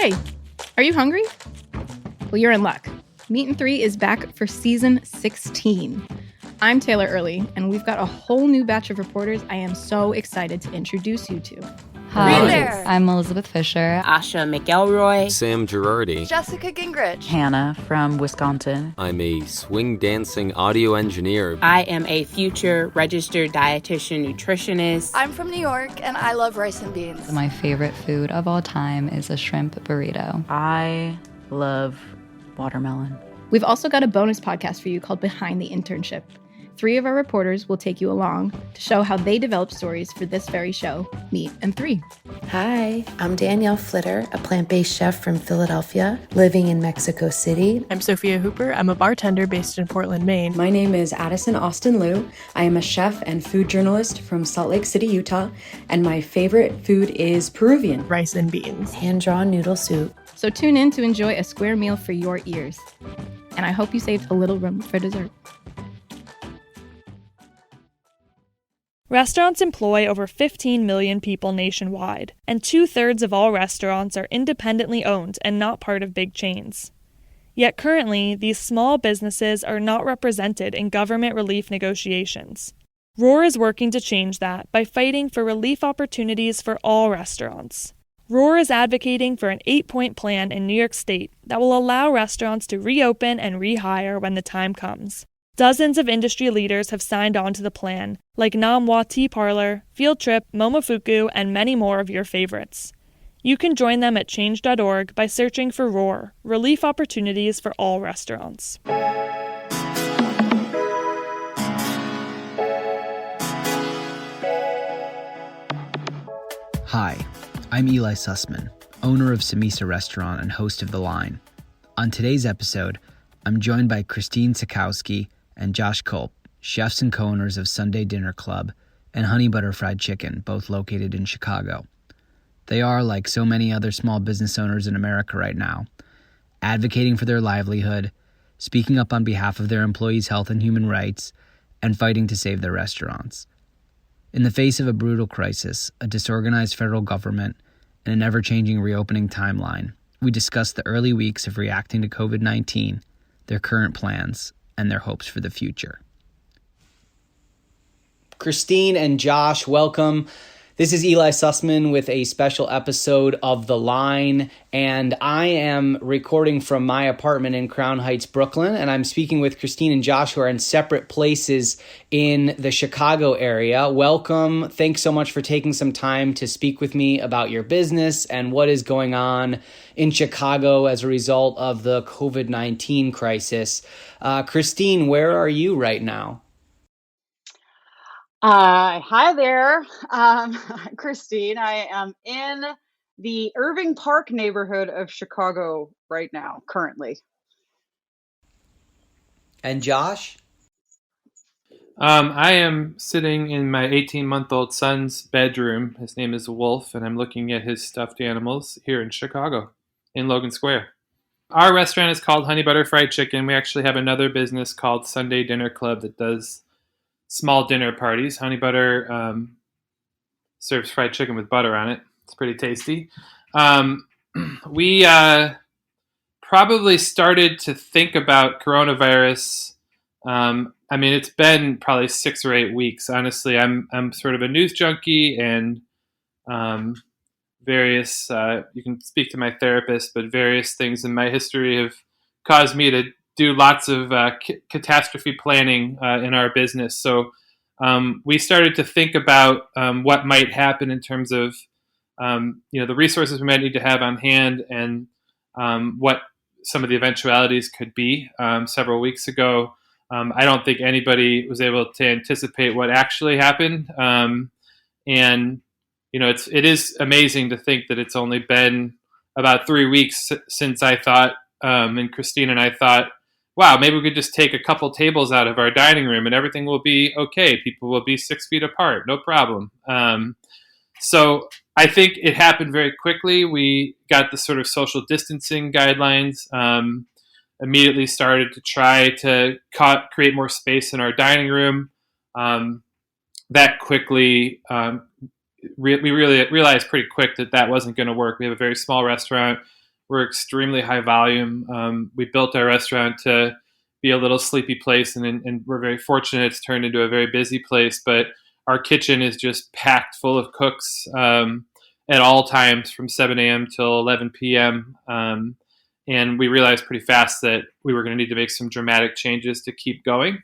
Hey, are you hungry? Well, you're in luck. Meat and Three is back for season 16. I'm Taylor Early, and we've got a whole new batch of reporters I am so excited to introduce you to. Hi, there. I'm Elizabeth Fisher. Asha McElroy. Sam Girardi. Jessica Gingrich. Hannah from Wisconsin. I'm a swing dancing audio engineer. I am a future registered dietitian nutritionist. I'm from New York, and I love rice and beans. My favorite food of all time is a shrimp burrito. I love watermelon. We've also got a bonus podcast for you called Behind the Internship. 3 of our reporters will take you along to show how they developed stories for this very show, Meat and Three. Hi, I'm Danielle Flitter, a plant-based chef from Philadelphia, living in Mexico City. I'm Sophia Hooper. I'm a bartender based in Portland, Maine. My name is Addison Austin Liu. I am a chef and food journalist from Salt Lake City, Utah, and my favorite food is Peruvian. Rice and beans. Hand-drawn noodle soup. So tune in to enjoy a square meal for your ears. And I hope you saved a little room for dessert. Restaurants employ over 15 million people nationwide, and 2/3 of all restaurants are independently owned and not part of big chains. Yet currently, these small businesses are not represented in government relief negotiations. ROAR is working to change that by fighting for relief opportunities for all restaurants. ROAR is advocating for an 8-point plan in New York State that will allow restaurants to reopen and rehire when the time comes. Dozens of industry leaders have signed on to the plan, like Namwa Tea Parlor, Field Trip, Momofuku, and many more of your favorites. You can join them at change.org by searching for ROAR, Relief Opportunities for All Restaurants. Hi, I'm Eli Sussman, owner of Samisa Restaurant and host of The Line. On today's episode, I'm joined by Christine Cikowski and Josh Kulp, chefs and co-owners of Sunday Dinner Club and Honey Butter Fried Chicken, both located in Chicago. They are, like so many other small business owners in America right now, advocating for their livelihood, speaking up on behalf of their employees' health and human rights, and fighting to save their restaurants. In the face of a brutal crisis, a disorganized federal government, and an ever-changing reopening timeline, we discuss the early weeks of reacting to COVID-19, their current plans, and their hopes for the future. Christine and Josh, welcome. This is Eli Sussman with a special episode of The Line, and I am recording from my apartment in Crown Heights, Brooklyn, and I'm speaking with Christine and Josh, who are in separate places in the Chicago area. Welcome. Thanks so much for taking some time to speak with me about your business and what is going on in Chicago as a result of the COVID-19 crisis. Christine, where are you right now? Hi there, Christine. I am in the Irving Park neighborhood of Chicago right now, currently. And Josh? I am sitting in my 18-month-old son's bedroom. His name is Wolf, and I'm looking at his stuffed animals here in Chicago, in Logan Square. Our restaurant is called Honey Butter Fried Chicken. We actually have another business called Sunday Dinner Club that does small dinner parties. Honey Butter serves fried chicken with butter on it. It's pretty tasty. We probably started to think about coronavirus. It's been probably 6 or 8 weeks. Honestly, I'm sort of a news junkie, and various you can speak to my therapist, but various things in my history have caused me to do lots of catastrophe planning in our business. So we started to think about what might happen in terms of the resources we might need to have on hand, and what some of the eventualities could be. Several weeks ago, I don't think anybody was able to anticipate what actually happened. It is amazing to think that it's only been about 3 weeks since I thought, and Christine and I thought, wow, maybe we could just take a couple tables out of our dining room and everything will be okay. People will be 6 feet apart, no problem. So I think it happened very quickly. We got the sort of social distancing guidelines, immediately started to try to create more space in our dining room. That quickly, we really realized pretty quick that wasn't going to work. We have a very small restaurant. we're extremely high volume. We built our restaurant to be a little sleepy place, and we're very fortunate it's turned into a very busy place. But our kitchen is just packed full of cooks at all times from 7 a.m. till 11 p.m. And we realized pretty fast that we were going to need to make some dramatic changes to keep going.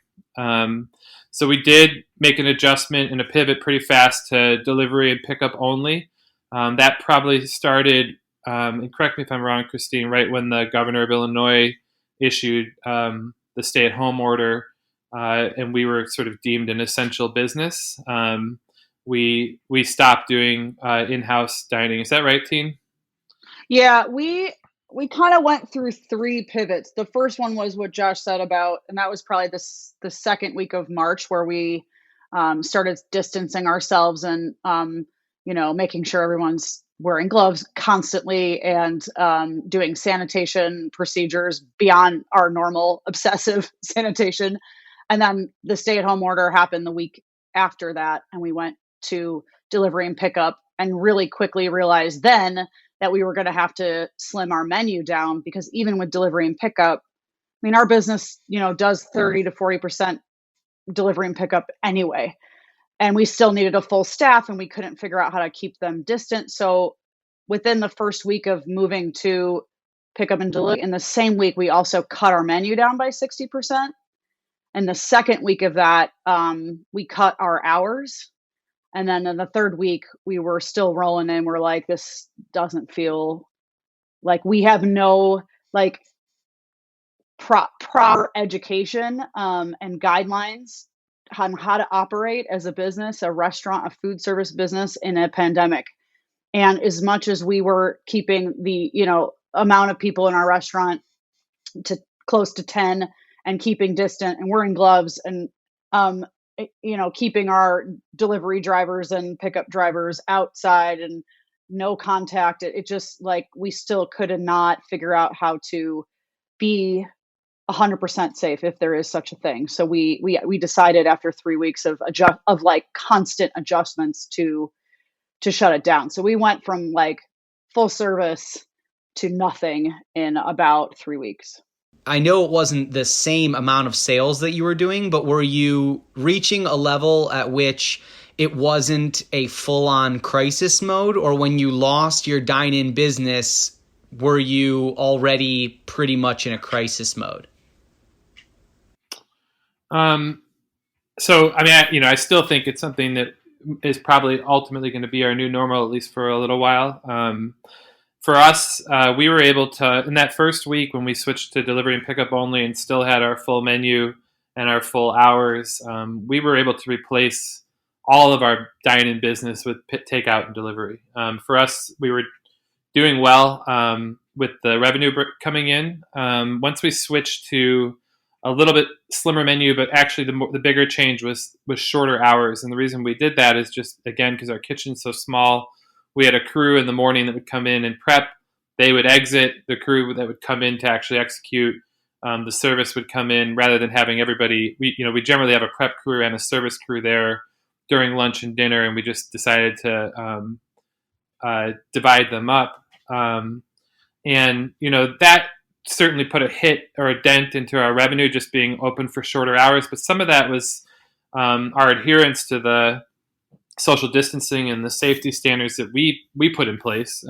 So we did make an adjustment and a pivot pretty fast to delivery and pickup only. That probably started, and correct me if I'm wrong, Christine, right when the governor of Illinois issued the stay-at-home order, and we were sort of deemed an essential business. We stopped doing in-house dining. Is that right, Teen? Yeah, we kind of went through 3 pivots. The first one was what Josh said about, and that was probably the second week of March, where we started distancing ourselves and making sure everyone's wearing gloves constantly and doing sanitation procedures beyond our normal obsessive sanitation. And then the stay-at-home order happened the week after that, and we went to delivery and pickup, and really quickly realized then that we were going to have to slim our menu down, because even with delivery and pickup, I mean, our business, does 30 to 40% delivery and pickup anyway. And we still needed a full staff, and we couldn't figure out how to keep them distant. So within the first week of moving to pickup and delivery, in the same week, we also cut our menu down by 60%. And the second week of that, we cut our hours. And then in the third week, we were still rolling in. We're like, this doesn't feel like we have no proper education and guidelines on how to operate as a business, a restaurant, a food service business in a pandemic. And as much as we were keeping the amount of people in our restaurant to close to 10 and keeping distant and wearing gloves and keeping our delivery drivers and pickup drivers outside and no contact. It just we still could not figure out how to be 100% safe, if there is such a thing. So we decided after 3 weeks of constant adjustments to shut it down. So we went from full service to nothing in about 3 weeks. I know it wasn't the same amount of sales that you were doing, but were you reaching a level at which it wasn't a full-on crisis mode? Or when you lost your dine-in business, were you already pretty much in a crisis mode? So, I mean, I still think it's something that is probably ultimately going to be our new normal, at least for a little while. For us, we were able to, in that first week when we switched to delivery and pickup only and still had our full menu and our full hours, we were able to replace all of our dine-in business with takeout and delivery. For us, we were doing well with the revenue coming in. Once we switched to a little bit slimmer menu, but actually the bigger change was shorter hours. And the reason we did that is just, again, because our kitchen's so small. We had a crew in the morning that would come in and prep. They would exit. The crew that would come in to actually execute. The service would come in rather than having everybody. We generally have a prep crew and a service crew there during lunch and dinner, and we just decided to divide them up. And that certainly put a hit or a dent into our revenue, just being open for shorter hours. But some of that was our adherence to the social distancing and the safety standards that we put in place.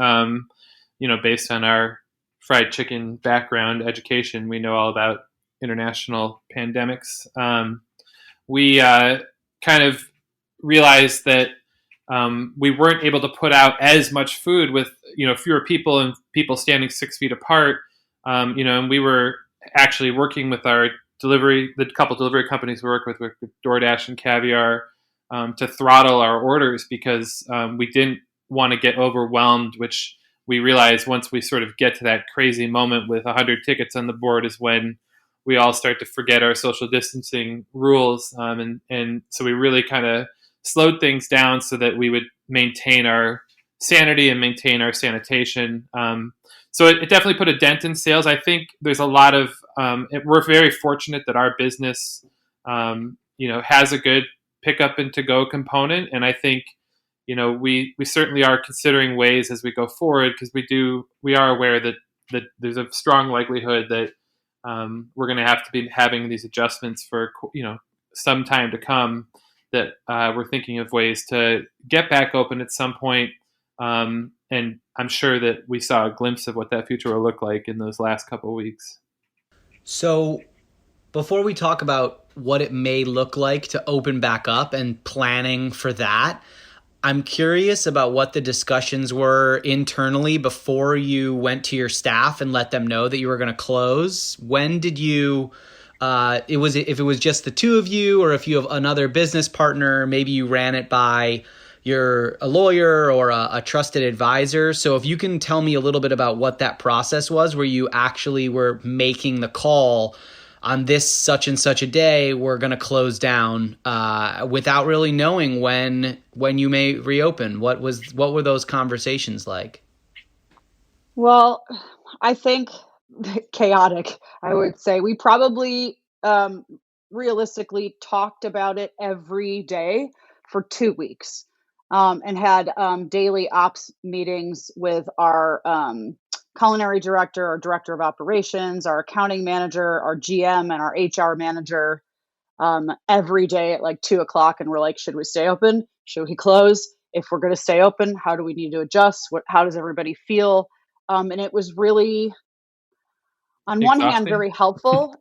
Based on our fried chicken background education, we know all about international pandemics. We kind of realized that we weren't able to put out as much food with fewer people and people standing 6 feet apart. And we were actually working with the couple delivery companies we work with DoorDash and Caviar, to throttle our orders because we didn't want to get overwhelmed, which we realized once we sort of get to that crazy moment with 100 tickets on the board is when we all start to forget our social distancing rules. And so we really kind of slowed things down so that we would maintain our sanity and maintain our sanitation. So it definitely put a dent in sales. I think there's a lot of, we're very fortunate that our business, has a good pickup and to-go component. And I think, we certainly are considering ways as we go forward, because we are aware that that there's a strong likelihood that we're going to have to be having these adjustments for some time to come. That we're thinking of ways to get back open at some point. And I'm sure that we saw a glimpse of what that future will look like in those last couple of weeks. So before we talk about what it may look like to open back up and planning for that, I'm curious about what the discussions were internally before you went to your staff and let them know that you were going to close. When did you, if it was just the two of you, or if you have another business partner, maybe you ran it by a lawyer or a trusted advisor. So if you can tell me a little bit about what that process was, where you actually were making the call on this such and such a day, we're going to close down, without really knowing when you may reopen. What were those conversations like? Well, I think chaotic, I would say. We probably realistically talked about it every day for 2 weeks, and had daily ops meetings with our culinary director, our director of operations, our accounting manager, our GM, and our HR manager every day at like 2:00. And we're like, should we stay open? Should we close? If we're going to stay open, how do we need to adjust? How does everybody feel? And it was really, on one hand, very helpful.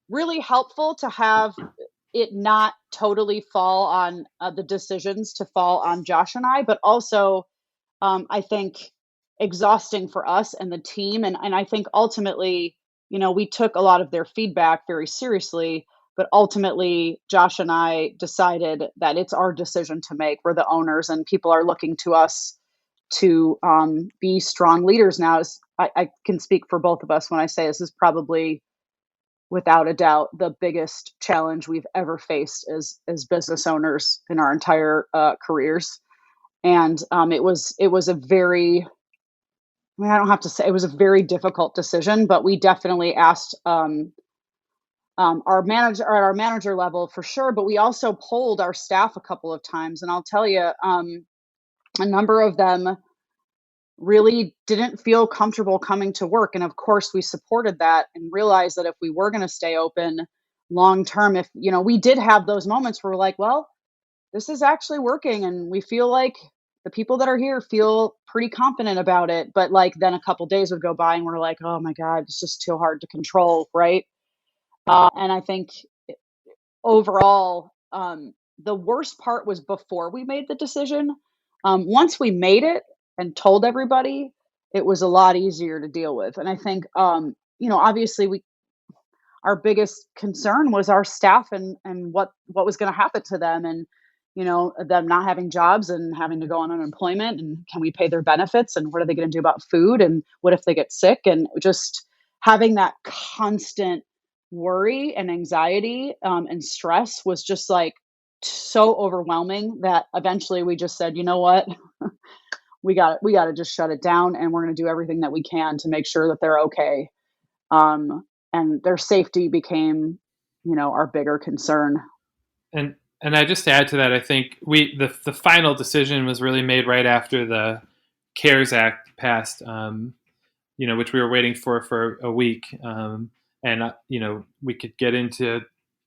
Really helpful to have it not totally fall on the decisions to fall on Josh and I, but also I think exhausting for us and the team. And I think ultimately, we took a lot of their feedback very seriously, but ultimately Josh and I decided that it's our decision to make. We're the owners, and people are looking to us to be strong leaders now. I can speak for both of us when I say this is probably, without a doubt, the biggest challenge we've ever faced as business owners in our entire careers. And it was a very, I don't have to say, it was a very difficult decision, but we definitely asked our manager at our manager level for sure, but we also polled our staff a couple of times. And I'll tell you, a number of them really didn't feel comfortable coming to work. And of course we supported that and realized that if we were going to stay open long term, if, we did have those moments where we're like, well, this is actually working, and we feel like the people that are here feel pretty confident about it. But like, then a couple days would go by and we're like, oh my God, it's just too hard to control. Right. And I think overall, the worst part was before we made the decision. Once we made it and told everybody, it was a lot easier to deal with. And I think, obviously our biggest concern was our staff and what was going to happen to them, and, them not having jobs and having to go on unemployment, and can we pay their benefits, and what are they going to do about food, and what if they get sick, and just having that constant worry and anxiety and stress was just like so overwhelming that eventually we just said, you know what, we got to just shut it down, and we're going to do everything that we can to make sure that they're okay. And their safety became, our bigger concern. And I just add to that, I think the final decision was really made right after the CARES Act passed, which we were waiting for a week. And we could get into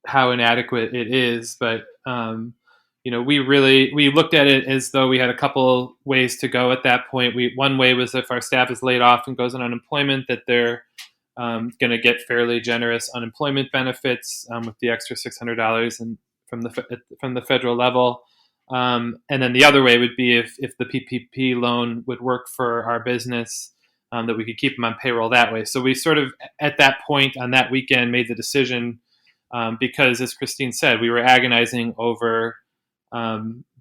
how inadequate it is, but we looked at it as though we had a couple ways to go at that point. One way was if our staff is laid off and goes on unemployment, that they're going to get fairly generous unemployment benefits with the extra $600 and from the federal level. And then the other way would be if the PPP loan would work for our business, that we could keep them on payroll that way. So we sort of, at that point on that weekend, made the decision because, as Christine said, we were agonizing over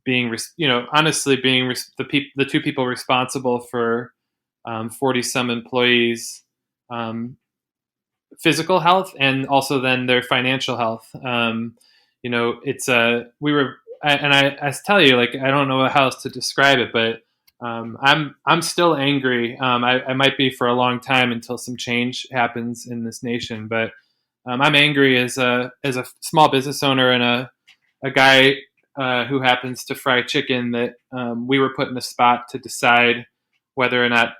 being the two people responsible for 40 some employees' physical health, and also then their financial health. I tell you, like, I don't know how else to describe it, but I'm still angry. I might be for a long time until some change happens in this nation, but I'm angry as a small business owner and a guy who happens to fry chicken that we were put in a spot to decide whether or not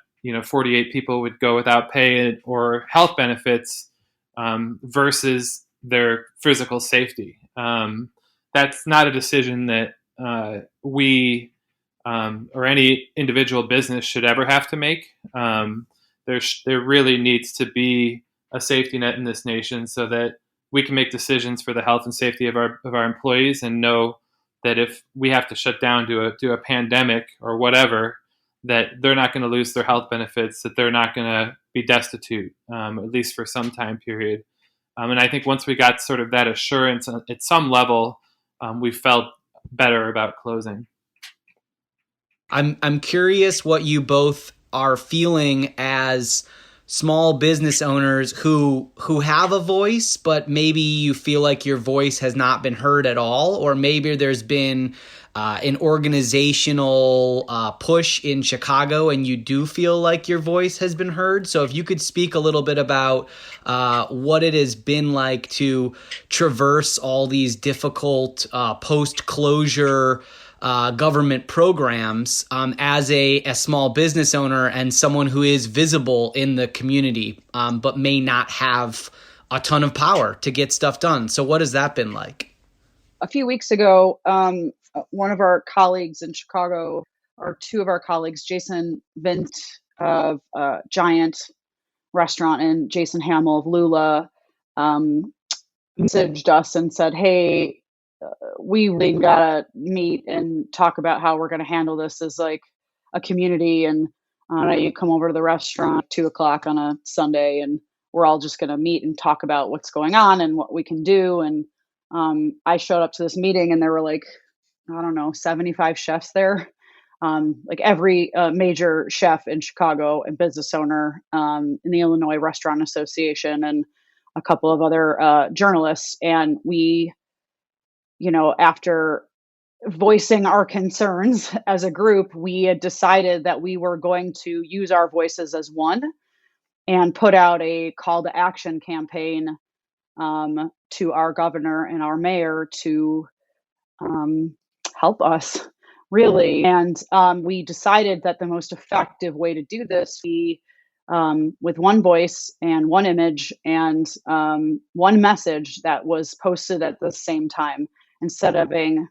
48 people would go without pay or health benefits versus their physical safety. That's not a decision that we or any individual business should ever have to make. There really needs to be a safety net in this nation so that we can make decisions for the health and safety of our employees, and know that if we have to shut down due to a pandemic or whatever, that they're not going to lose their health benefits, that they're not going to be destitute, at least for some time period. And I think once we got sort of that assurance at some level, we felt better about closing. I'm curious what you both are feeling as small business owners who have a voice, but maybe you feel like your voice has not been heard at all, or maybe there's been an organizational push in Chicago and you do feel like your voice has been heard. So if you could speak a little bit about what it has been like to traverse all these difficult post-closure government programs as a small business owner and someone who is visible in the community, but may not have a ton of power to get stuff done. So what has that been like? A few weeks ago, one of our colleagues in Chicago, or two of our colleagues, Jason Vint of Giant Restaurant and Jason Hamill of Lula, messaged us and said, hey, we really gotta meet and talk about how we're gonna handle this as like a community. And you come over to the restaurant at 2:00 on a Sunday, and we're all just gonna meet and talk about what's going on and what we can do. And I showed up to this meeting, and there were like, I don't know, 75 chefs there. Like every major chef in Chicago and business owner in the Illinois Restaurant Association, and a couple of other journalists. And we, after voicing our concerns as a group, we had decided that we were going to use our voices as one and put out a call to action campaign to our governor and our mayor to help us, really. And we decided that the most effective way to do this, with one voice and one image and one message that was posted at the same time, instead of being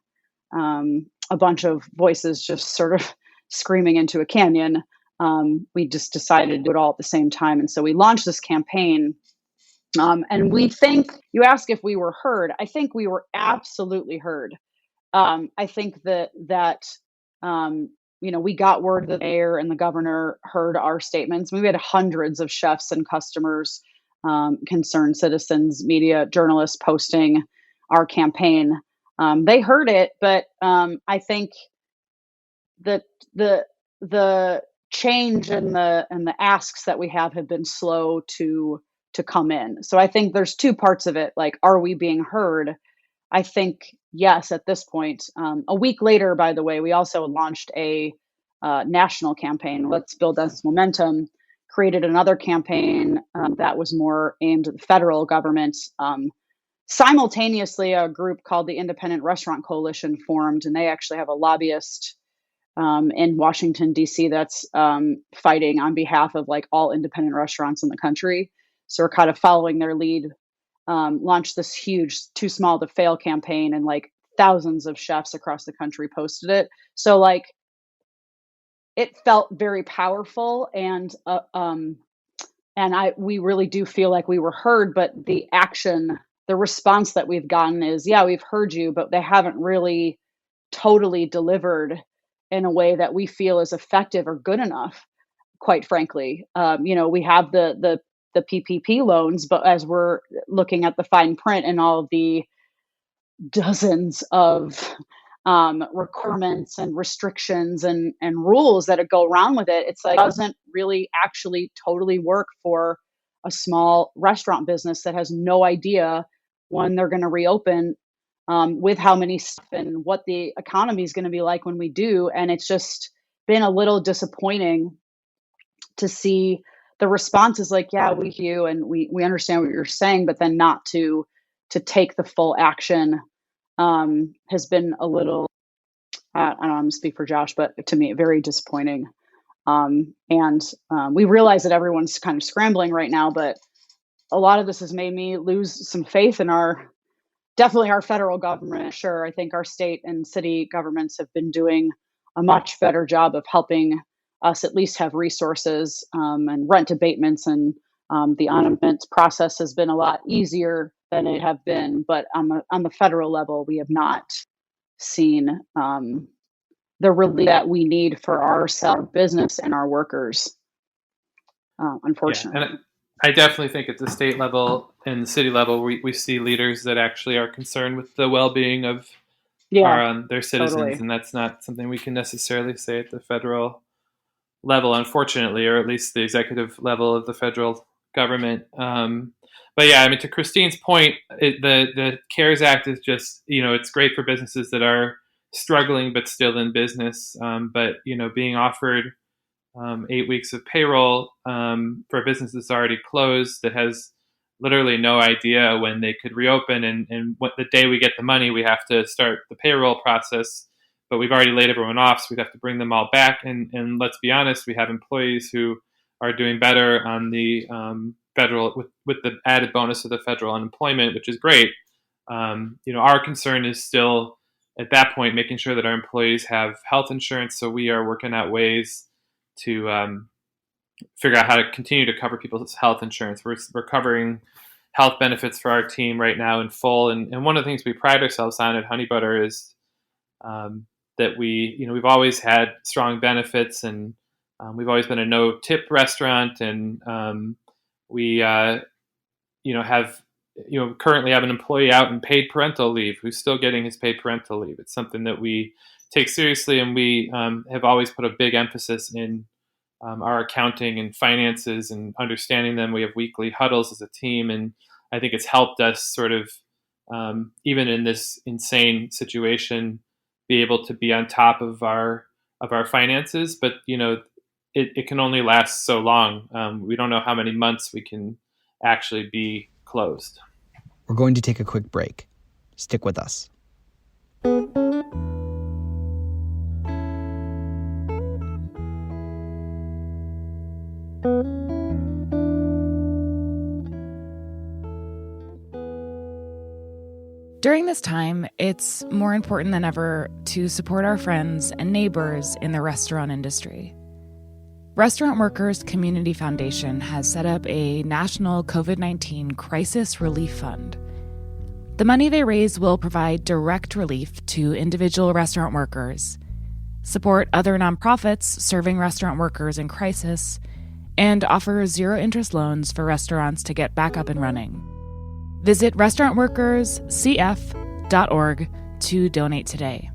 a bunch of voices just sort of screaming into a canyon. We just decided to do it all at the same time. And so we launched this campaign. And we think, you ask if we were heard, I think we were absolutely heard. I think that we got word that the mayor and the governor heard our statements. We had hundreds of chefs and customers, concerned citizens, media, journalists posting our campaign. They heard it, but I think that the change and the asks that we have been slow to come in. So I think there's two parts of it. Like, are we being heard? I think yes, at this point. A week later, by the way, we also launched a national campaign. Let's build this momentum. Created another campaign that was more aimed at the federal government. Simultaneously, a group called the Independent Restaurant Coalition formed, and they actually have a lobbyist in Washington, D.C. that's fighting on behalf of like all independent restaurants in the country. So we're kind of following their lead. Launched this huge "Too Small to Fail" campaign, and like thousands of chefs across the country posted it. So like, it felt very powerful, and we really do feel like we were heard. But the response that we've gotten is, yeah, we've heard you, but they haven't really totally delivered in a way that we feel is effective or good enough, quite frankly. We have the PPP loans, but as we're looking at the fine print and all of the dozens of requirements and restrictions and rules that go around with it, it's like, it doesn't really actually totally work for a small restaurant business that has no idea when they're going to reopen, with how many staff and what the economy is going to be like when we do. And it's just been a little disappointing to see the response is like, yeah, we hear you and we understand what you're saying, but then not to take the full action has been a little, I don't know, I'm going to speak for Josh, but to me, very disappointing. We realize that everyone's kind of scrambling right now, but a lot of this has made me lose some faith in definitely our federal government. Sure, I think our state and city governments have been doing a much better job of helping us at least have resources and rent abatements, and the on-abatement process has been a lot easier than it have been. But on the federal level, we have not seen the relief that we need for our business and our workers, unfortunately. Yeah, and I definitely think at the state theil and the city level, we see leaders that actually are concerned with the well-being of their citizens, totally. And that's not something we can necessarily say at the federal level, unfortunately, or at least the executive level of the federal government. But yeah, I mean, to Christine's point, the CARES Act is just, it's great for businesses that are struggling but still in business. But being offered 8 weeks of payroll for a business that's already closed, that has literally no idea when they could reopen, and what the day we get the money, we have to start the payroll process. But we've already laid everyone off, so we'd have to bring them all back. And let's be honest, we have employees who are doing better on the federal with the added bonus of the federal unemployment, which is great. Our concern is still at that point making sure that our employees have health insurance. So we are working out ways to figure out how to continue to cover people's health insurance. We're covering health benefits for our team right now in full. And one of the things we pride ourselves on at Honey Butter is that we've always had strong benefits, and we've always been a no tip restaurant, and we currently have an employee out in paid parental leave who's still getting his paid parental leave. It's something that we take seriously, and we have always put a big emphasis in our accounting and finances and understanding them. We have weekly huddles as a team, and I think it's helped us sort of, even in this insane situation, be able to be on top of our finances. But it can only last so long. We don't know how many months we can actually be closed. We're going to take a quick break. Stick with us. During this time, it's more important than ever to support our friends and neighbors in the restaurant industry. Restaurant Workers Community Foundation has set up a national COVID-19 crisis relief fund. The money they raise will provide direct relief to individual restaurant workers, support other nonprofits serving restaurant workers in crisis, and offer zero-interest loans for restaurants to get back up and running. Visit restaurantworkerscf.org to donate today.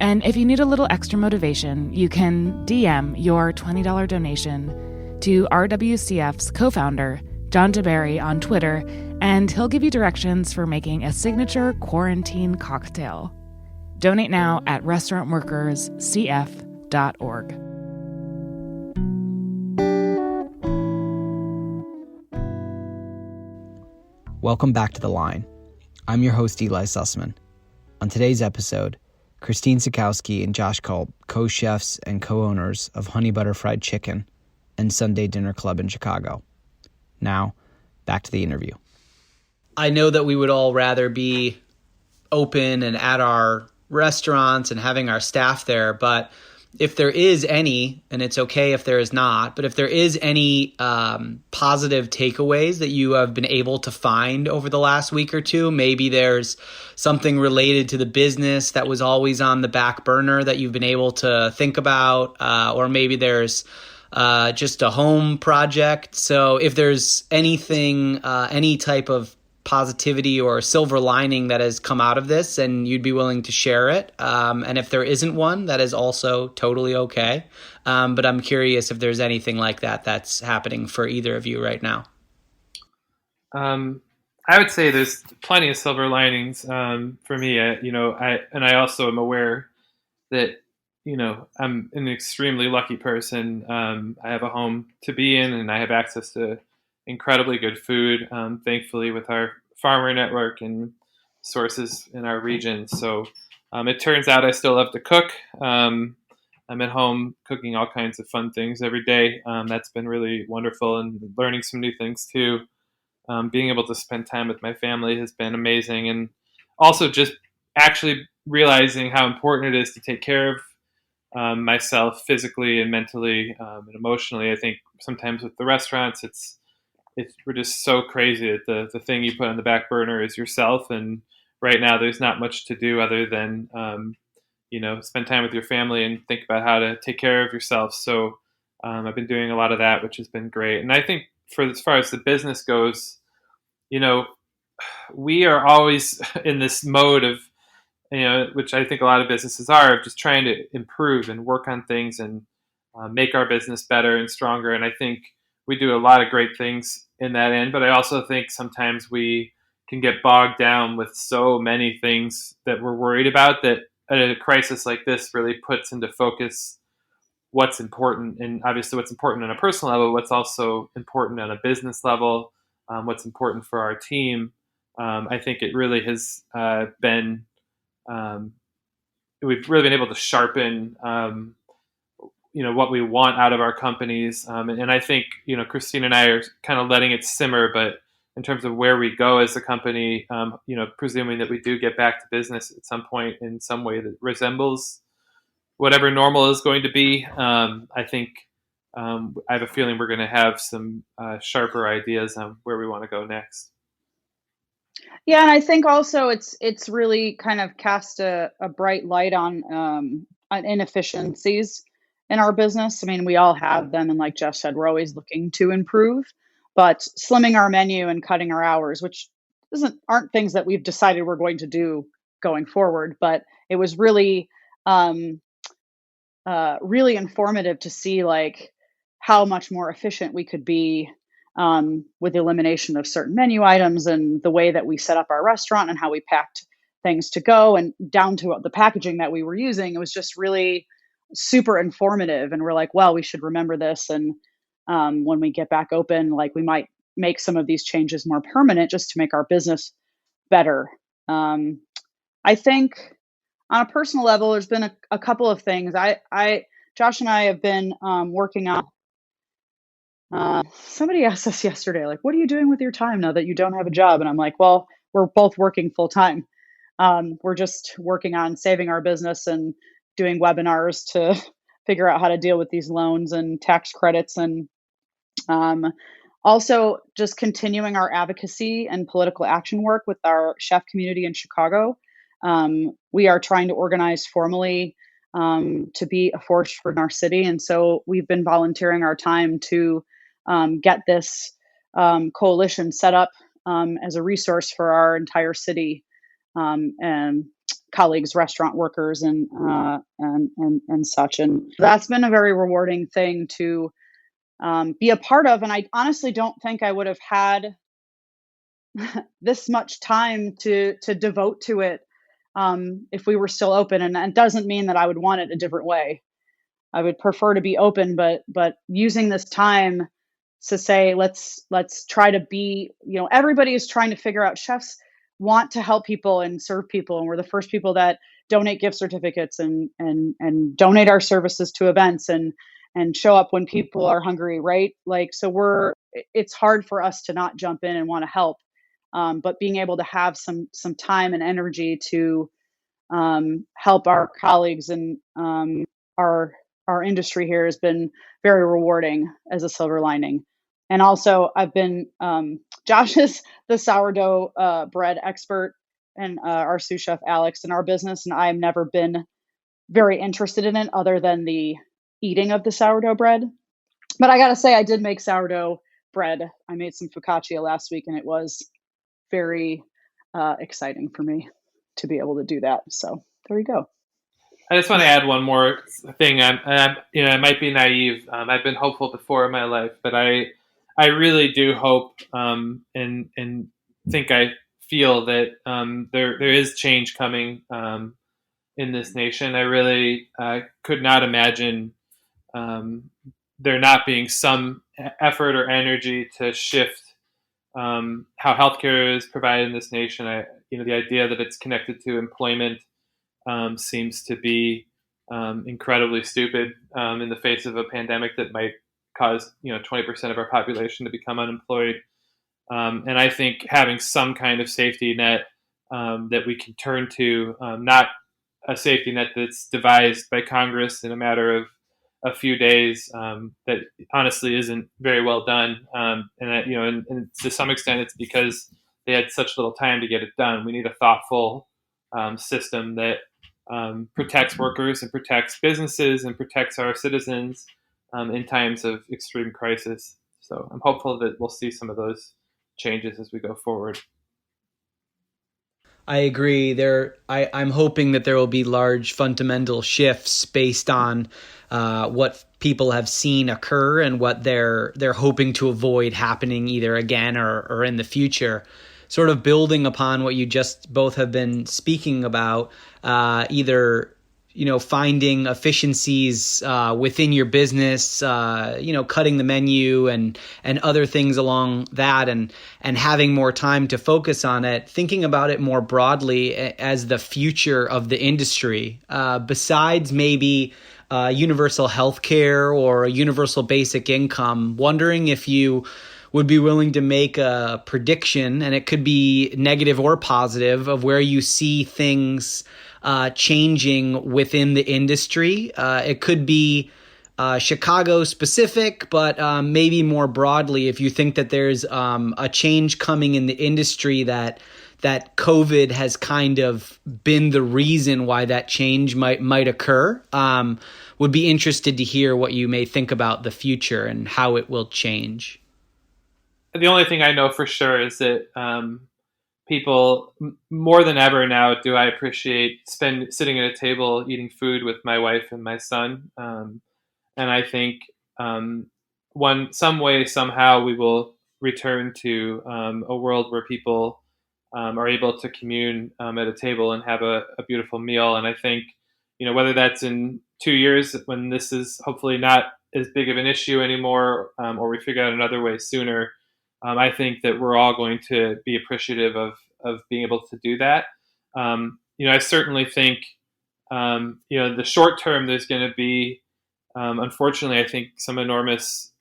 And if you need a little extra motivation, you can DM your $20 donation to RWCF's co-founder, John DeBerry, on Twitter, and he'll give you directions for making a signature quarantine cocktail. Donate now at restaurantworkerscf.org. Welcome back to The Line. I'm your host, Eli Sussman. On today's episode, Christine Cikowski and Josh Kulp, co-chefs and co-owners of Honey Butter Fried Chicken and Sunday Dinner Club in Chicago. Now, back to the interview. I know that we would all rather be open and at our restaurants and having our staff there, but if there is any, and it's okay if there is not, but if there is any positive takeaways that you have been able to find over the last week or two, maybe there's something related to the business that was always on the back burner that you've been able to think about, or maybe there's just a home project. So if there's anything, any type of positivity or silver lining that has come out of this, and you'd be willing to share it. And if there isn't one, that is also totally okay. But I'm curious if there's anything like that that's happening for either of you right now. I would say there's plenty of silver linings for me. I also am aware that, I'm an extremely lucky person. I have a home to be in, and I have access to incredibly good food, thankfully, with our farmer network and sources in our region. So it turns out I still love to cook. I'm at home cooking all kinds of fun things every day. That's been really wonderful, and learning some new things too. Being able to spend time with my family has been amazing, and also just actually realizing how important it is to take care of myself physically and mentally and emotionally. I think sometimes with the restaurants, we're just so crazy that the thing you put on the back burner is yourself. And right now, there's not much to do other than spend time with your family and think about how to take care of yourself. So I've been doing a lot of that, which has been great. And I think as far as the business goes, we are always in this mode of, which I think a lot of businesses are, of just trying to improve and work on things and make our business better and stronger. And I think we do a lot of great things in that end, but I also think sometimes we can get bogged down with so many things that we're worried about, that a crisis like this really puts into focus what's important, and obviously what's important on a personal level, what's also important on a business level, what's important for our team. I think it really has been, we've really been able to sharpen, what we want out of our companies. And I think, Christine and I are kind of letting it simmer, but in terms of where we go as a company, presuming that we do get back to business at some point in some way that resembles whatever normal is going to be, I think I have a feeling we're going to have some sharper ideas on where we want to go next. Yeah, and I think also it's really kind of cast a bright light on inefficiencies in our business. I mean, we all have them, and like Jeff said, we're always looking to improve. But slimming our menu and cutting our hours, which aren't things that we've decided we're going to do going forward, but it was really really informative to see like how much more efficient we could be with the elimination of certain menu items and the way that we set up our restaurant and how we packed things to go and down to the packaging that we were using. It was just really super informative. And we're like, well, we should remember this. And when we get back open, like we might make some of these changes more permanent just to make our business better. I think on a personal level, there's been a couple of things. Josh and I have been working on. Somebody asked us yesterday, like, what are you doing with your time now that you don't have a job? And I'm like, well, we're both working full time. We're just working on saving our business and doing webinars to figure out how to deal with these loans and tax credits, and also just continuing our advocacy and political action work with our chef community in Chicago. We are trying to organize formally to be a force for our city. And so we've been volunteering our time to get this coalition set up as a resource for our entire city and colleagues, restaurant workers, and such. And that's been a very rewarding thing to be a part of. And I honestly don't think I would have had this much time to devote to it if we were still open. And it doesn't mean that I would want it a different way. I would prefer to be open, but using this time to say, let's try to be, everybody is trying to figure out, chefs want to help people and serve people. And we're the first people that donate gift certificates and donate our services to events and show up when people are hungry, right? Like, so it's hard for us to not jump in and want to help. But being able to have some time and energy to help our colleagues and our industry here has been very rewarding as a silver lining. And also, I've been Josh is the sourdough bread expert, and our sous chef Alex in our business, and I've never been very interested in it other than the eating of the sourdough bread. But I gotta say, I did make sourdough bread. I made some focaccia last week, and it was very exciting for me to be able to do that. So there you go. I just want to add one more thing. I might be naive. I've been hopeful before in my life, but I really do hope and think I feel that there is change coming in this nation. I really could not imagine there not being some effort or energy to shift how healthcare is provided in this nation. The idea that it's connected to employment seems to be incredibly stupid in the face of a pandemic that might cause 20% of our population to become unemployed. And I think having some kind of safety net that we can turn to, not a safety net that's devised by Congress in a matter of a few days, that honestly isn't very well done. And to some extent, it's because they had such little time to get it done. We need a thoughtful system that protects workers and protects businesses and protects our citizens in times of extreme crisis. So I'm hopeful that we'll see some of those changes as we go forward. I agree. I'm hoping that there will be large fundamental shifts based on what people have seen occur and what they're hoping to avoid happening either again or in the future. Sort of building upon what you just both have been speaking about, either finding efficiencies within your business, cutting the menu and other things along that, and having more time to focus on it, thinking about it more broadly as the future of the industry, besides maybe universal health care or a universal basic income, wondering if you would be willing to make a prediction, and it could be negative or positive, of where you see things changing within the industry. It could be Chicago specific, but maybe more broadly, if you think that there's a change coming in the industry that COVID has kind of been the reason why that change might occur. Would be interested to hear what you may think about the future and how it will change. The only thing I know for sure is that people, more than ever now, do I appreciate sitting at a table eating food with my wife and my son. And I think some way, somehow, we will return to a world where people are able to commune at a table and have a beautiful meal. And I think, whether that's in 2 years when this is hopefully not as big of an issue anymore, or we figure out another way sooner, I think that we're all going to be appreciative of being able to do that. I certainly think, the short term, there's going to be, unfortunately, I think some enormous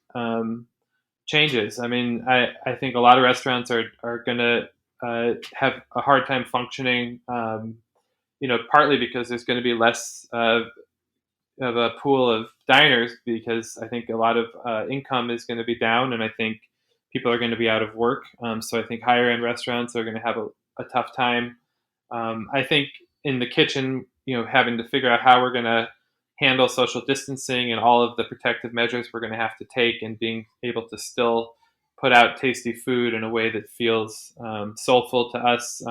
changes. I mean, I think a lot of restaurants are going to have a hard time functioning, partly because there's going to be less of a pool of diners, because I think a lot of income is going to be down, and I think people are going to be out of work. So I think higher end restaurants are going to have a tough time. I think in the kitchen, having to figure out how we're going to handle social distancing and all of the protective measures we're going to have to take, and being able to still put out tasty food in a way that feels soulful to us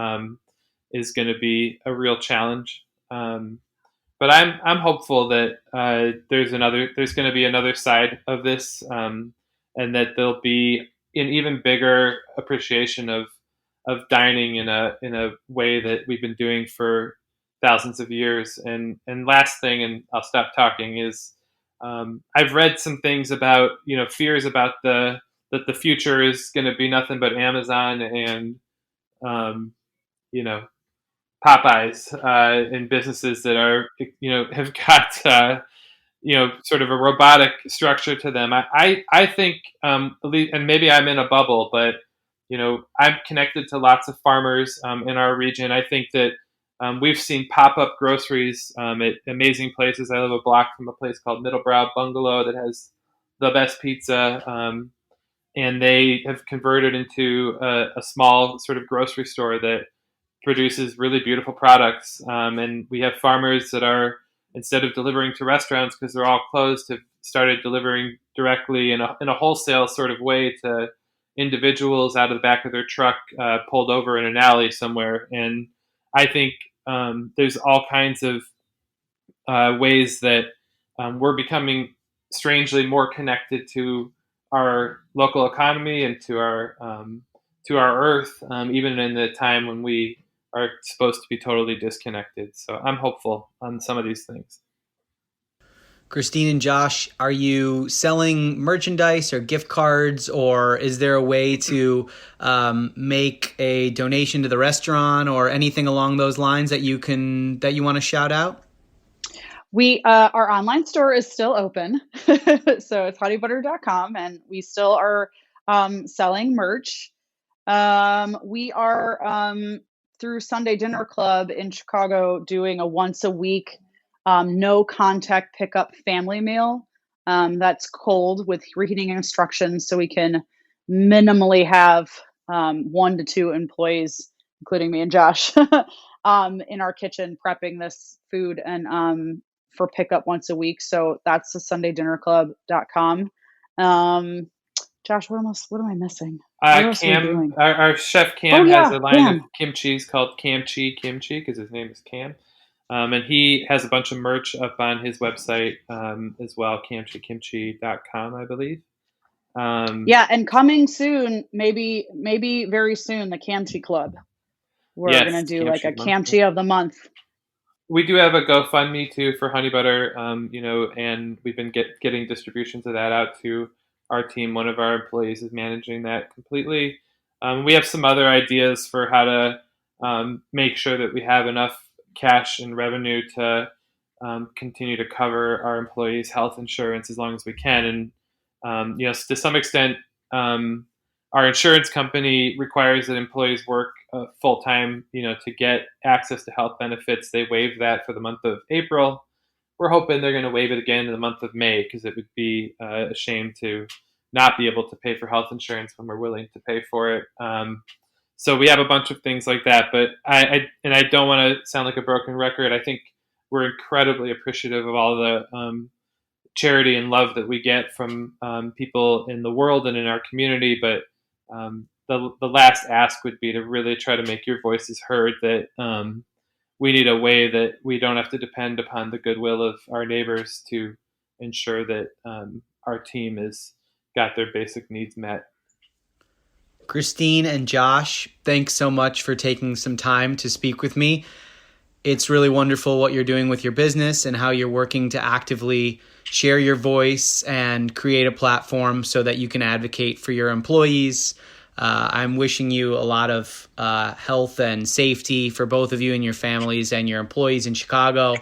is going to be a real challenge. But I'm hopeful that there's going to be another side of this, and that there'll be an even bigger appreciation of dining in a way that we've been doing for thousands of years. And last thing, and I'll stop talking, is I've read some things about fears about that the future is going to be nothing but Amazon and Popeyes and businesses that are have got sort of a robotic structure to them. I think, and maybe I'm in a bubble, but I'm connected to lots of farmers in our region. I think that we've seen pop-up groceries at amazing places. I live a block from a place called Middlebrow Bungalow that has the best pizza, and they have converted into a small sort of grocery store that produces really beautiful products. And we have farmers that are, instead of delivering to restaurants because they're all closed, have started delivering directly in a wholesale sort of way to individuals out of the back of their truck, pulled over in an alley somewhere. And I think there's all kinds of ways that we're becoming strangely more connected to our local economy and to our earth, even in the time when we are supposed to be totally disconnected. So I'm hopeful on some of these things. Christine and Josh, are you selling merchandise or gift cards, or is there a way to make a donation to the restaurant or anything along those lines that you want to shout out? Our online store is still open. So it's honeybutter.com, and we still are selling merch. We are through Sunday Dinner Club in Chicago doing a once a week no contact pickup family meal that's cold with reheating instructions, so we can minimally have 1 to 2 employees, including me and Josh, in our kitchen prepping this food and for pickup once a week. So that's the sundaydinnerclub.com. Josh, what am I missing? What else are we doing? Our chef Cam has a line of kimchi called Camchi Kimchi because his name is Cam. And he has a bunch of merch up on his website as well, camchikimchi.com, I believe. Yeah, and coming soon, maybe very soon, the Camchi Club. We're going to do like a Camchi of the month. We do have a GoFundMe too for Honey Butter, and we've been getting distributions of that out to our team. One of our employees is managing that completely. We have some other ideas for how to make sure that we have enough cash and revenue to continue to cover our employees' health insurance as long as we can. And to some extent, our insurance company requires that employees work full time, to get access to health benefits. They waived that for the month of April. We're hoping they're going to waive it again in the month of May, because it would be a shame to not be able to pay for health insurance when we're willing to pay for it. So we have a bunch of things like that, but I don't want to sound like a broken record. I think we're incredibly appreciative of all the charity and love that we get from people in the world and in our community. But the last ask would be to really try to make your voices heard, that we need a way that we don't have to depend upon the goodwill of our neighbors to ensure that our team has got their basic needs met. Christine and Josh, thanks so much for taking some time to speak with me. It's really wonderful what you're doing with your business and how you're working to actively share your voice and create a platform so that you can advocate for your employees. I'm wishing you a lot of health and safety for both of you and your families and your employees in Chicago,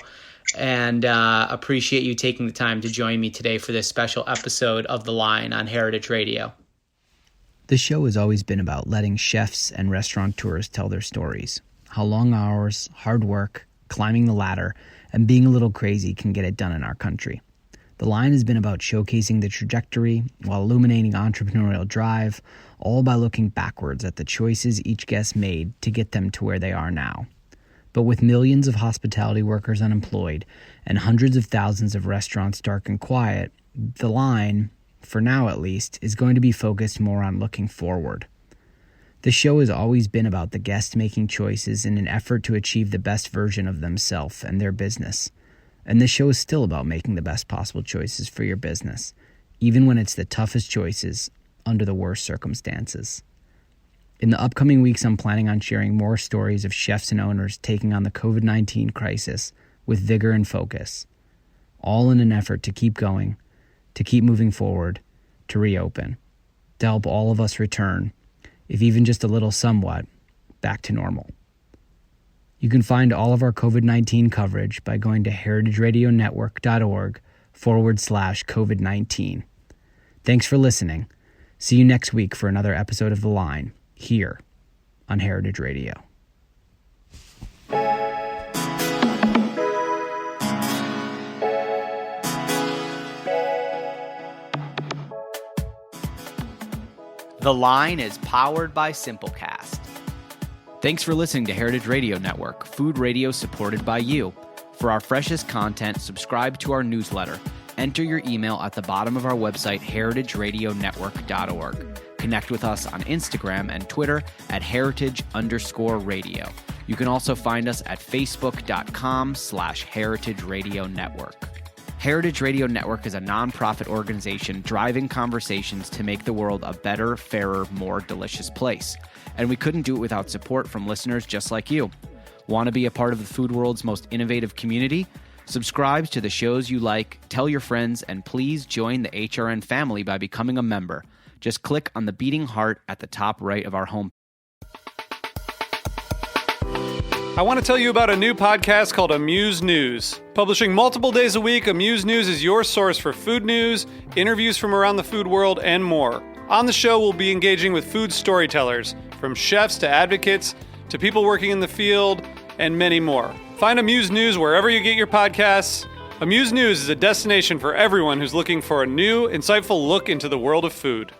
and appreciate you taking the time to join me today for this special episode of The Line on Heritage Radio. The show has always been about letting chefs and restaurateurs tell their stories. How long hours, hard work, climbing the ladder, and being a little crazy can get it done in our country. The Line has been about showcasing the trajectory while illuminating entrepreneurial drive, all by looking backwards at the choices each guest made to get them to where they are now. But with millions of hospitality workers unemployed and hundreds of thousands of restaurants dark and quiet, The Line, for now at least, is going to be focused more on looking forward. The show has always been about the guest making choices in an effort to achieve the best version of themselves and their business. And this show is still about making the best possible choices for your business, even when it's the toughest choices under the worst circumstances. In the upcoming weeks, I'm planning on sharing more stories of chefs and owners taking on the COVID-19 crisis with vigor and focus, all in an effort to keep going, to keep moving forward, to reopen, to help all of us return, if even just a little somewhat, back to normal. You can find all of our COVID-19 coverage by going to heritageradionetwork.org/COVID-19. Thanks for listening. See you next week for another episode of The Line, here on Heritage Radio. The Line is powered by Simplecast. Thanks for listening to Heritage Radio Network, food radio supported by you. For our freshest content, subscribe to our newsletter. Enter your email at the bottom of our website, heritageradionetwork.org. Connect with us on Instagram and Twitter at heritage_radio. You can also find us at facebook.com/Heritage Radio Network. Heritage Radio Network is a nonprofit organization driving conversations to make the world a better, fairer, more delicious place. And we couldn't do it without support from listeners just like you. Want to be a part of the food world's most innovative community? Subscribe to the shows you like, tell your friends, and please join the HRN family by becoming a member. Just click on the beating heart at the top right of our homepage. I want to tell you about a new podcast called Amuse News. Publishing multiple days a week, Amuse News is your source for food news, interviews from around the food world, and more. On the show, we'll be engaging with food storytellers, from chefs to advocates to people working in the field, and many more. Find Amuse News wherever you get your podcasts. Amuse News is a destination for everyone who's looking for a new, insightful look into the world of food.